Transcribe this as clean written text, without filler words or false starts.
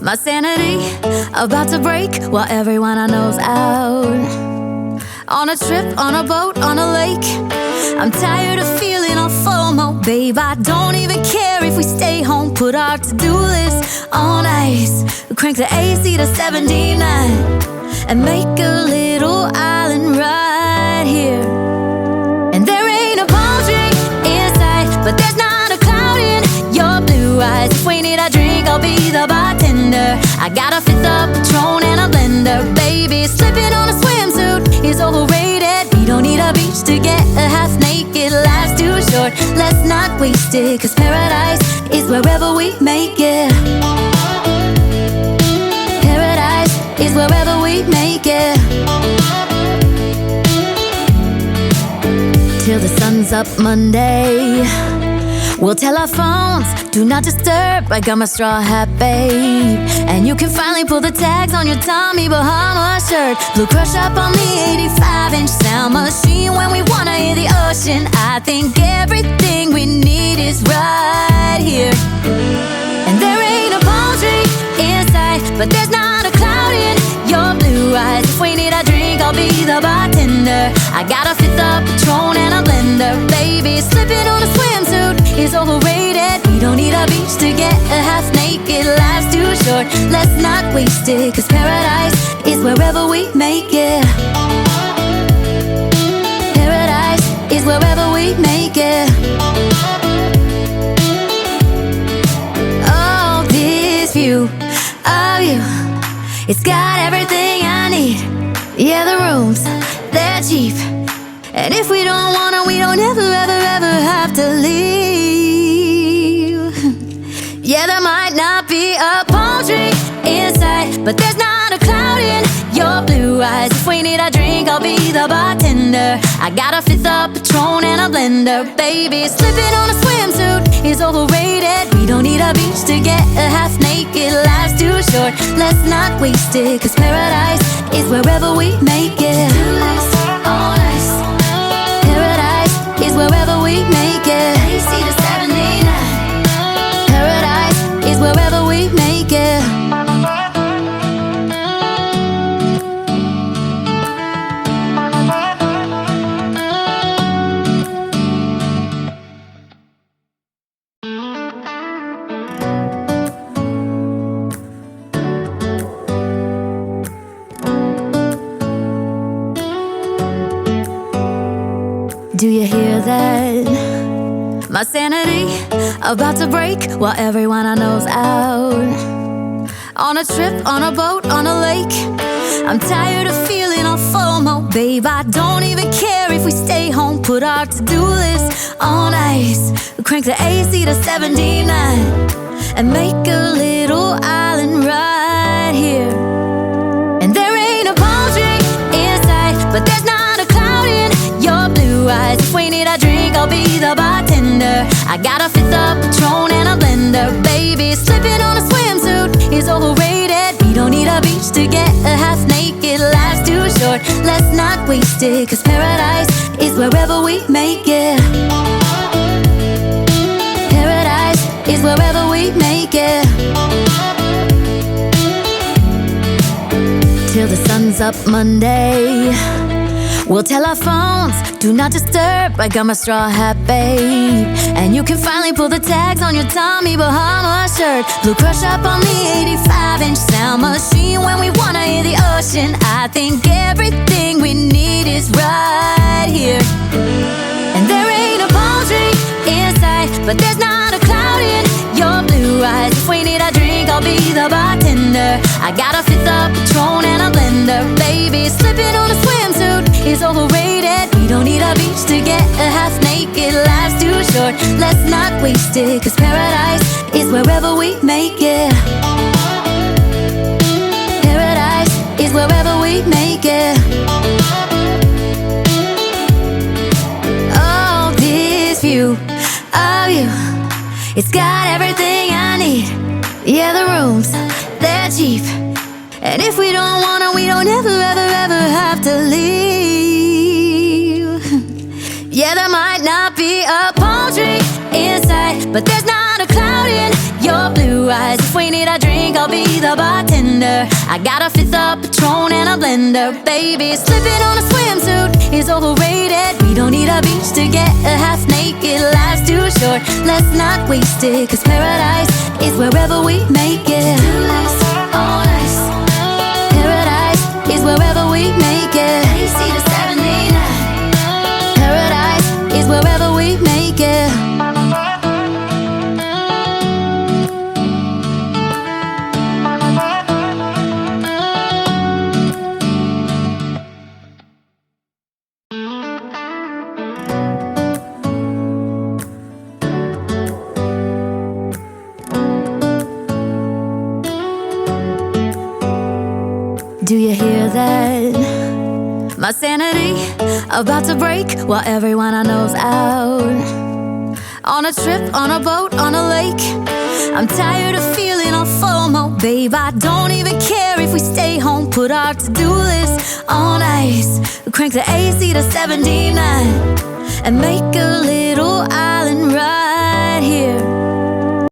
My sanity about to break while everyone I know's out. On a trip, on a boat, on a lake. I'm tired of feeling all FOMO. Babe, I don't even care if we stay home. Put our to-do list on ice. Crank the AC to 79 and make a little island right here. And there ain't a palm tree in sight, but there's not a cloud in your blue eyes. If we need a drink, I'll be the bartender. I got a fifth of Patron and a blender. Baby, slipping on a swimsuit is overrated. We don't need a beach to get a half naked. Life's too short, let's not waste it. Cause paradise is wherever we make it. Paradise is wherever we make it. Till the sun's up Monday, we'll tell our phones, do not disturb. I got my straw hat, babe. And you can finally pull the tags on your Tommy Bahama shirt. Blue crush up on the 85-inch sound machine. When we wanna hear the ocean, I think everything we need is right here. And there ain't a palm tree in sight, but there's not a cloud in your blue eyes. If we need a drink, I'll be the bartender. I got a fifth of Patron and a blender. Baby, slipping on a swimsuit is overrated. We don't need a beach to get a half naked. Life's too short, let's not waste it. Cause paradise is wherever we make it. Paradise is wherever we make it. Oh, this view of you, it's got everything I need. Yeah, the rooms, they're cheap. And if we don't wanna, we don't ever, ever, ever have to leave. Yeah, there might not be a palm tree in sight, but there's not a cloud in your blue eyes. If we need a drink, I'll be the bartender. I got a fifth of Patron and a blender. Baby, slipping on a swimsuit is overrated. We don't need a beach to get a half naked. Life's too short, let's not waste it. Cause paradise is wherever we make it. All nice. Paradise is wherever we make it. AC to 79. Paradise is wherever we make it. Do you hear that? My sanity about to break while everyone I know's out. On a trip, on a boat, on a lake. I'm tired of feeling all FOMO. Babe, I don't even care if we stay home. Put our to-do list on ice. Crank the AC to 79 and make a little island right here. And there ain't a palm tree in sight, but there's not a cloud in your blue eyes. If we need a drink, I'll be the bartender. I got a fifth of Patron and a blender. Baby, slipping on a swimsuit is overrated. We don't need a beach to get a half naked. Life's too short, let's not waste it. Cause paradise is wherever we make it. Paradise is wherever we make it. Till the sun's up Monday, we'll tell our phones, do not disturb. I got my straw hat, babe. And you can finally pull the tags on your Tommy Bahama shirt. Blue crush up on the 85-inch sound machine. When we wanna hear the ocean, I think everything we need is right here. And there ain't a palm tree in sight, but there's not a cloud in your blue eyes. If we need a drink, I'll be the bartender. I got a fifth of Patron and a blender. Baby, slipping on a swimsuit is overrated. We don't need a beach to get a half naked. Life's too short, let's not waste it. Cause paradise is wherever we make it. Paradise is wherever we make it. Oh, this view of you, it's got everything I need. Yeah, the rooms, they're cheap. And if we don't wanna, we don't ever, ever, ever have to leave. Yeah, there might not be a palm tree in sight, but there's not a cloud in your blue eyes. If we need a drink, I'll be the bartender. I got a fifth of Patron and a blender. Baby, slipping on a swimsuit is overrated. We don't need a beach to get a half naked. Life's too short, let's not waste it. Cause paradise is wherever we make it. Do this all nice. Paradise is wherever we make it. AC to 79. Paradise is wherever we make it. Do you hear that? My sanity about to break while everyone I know's out. On a trip, on a boat, on a lake. I'm tired of feeling all FOMO, babe. I don't even care if we stay home. Put our to-do list on ice. Crank the AC to 79 and make a little island right here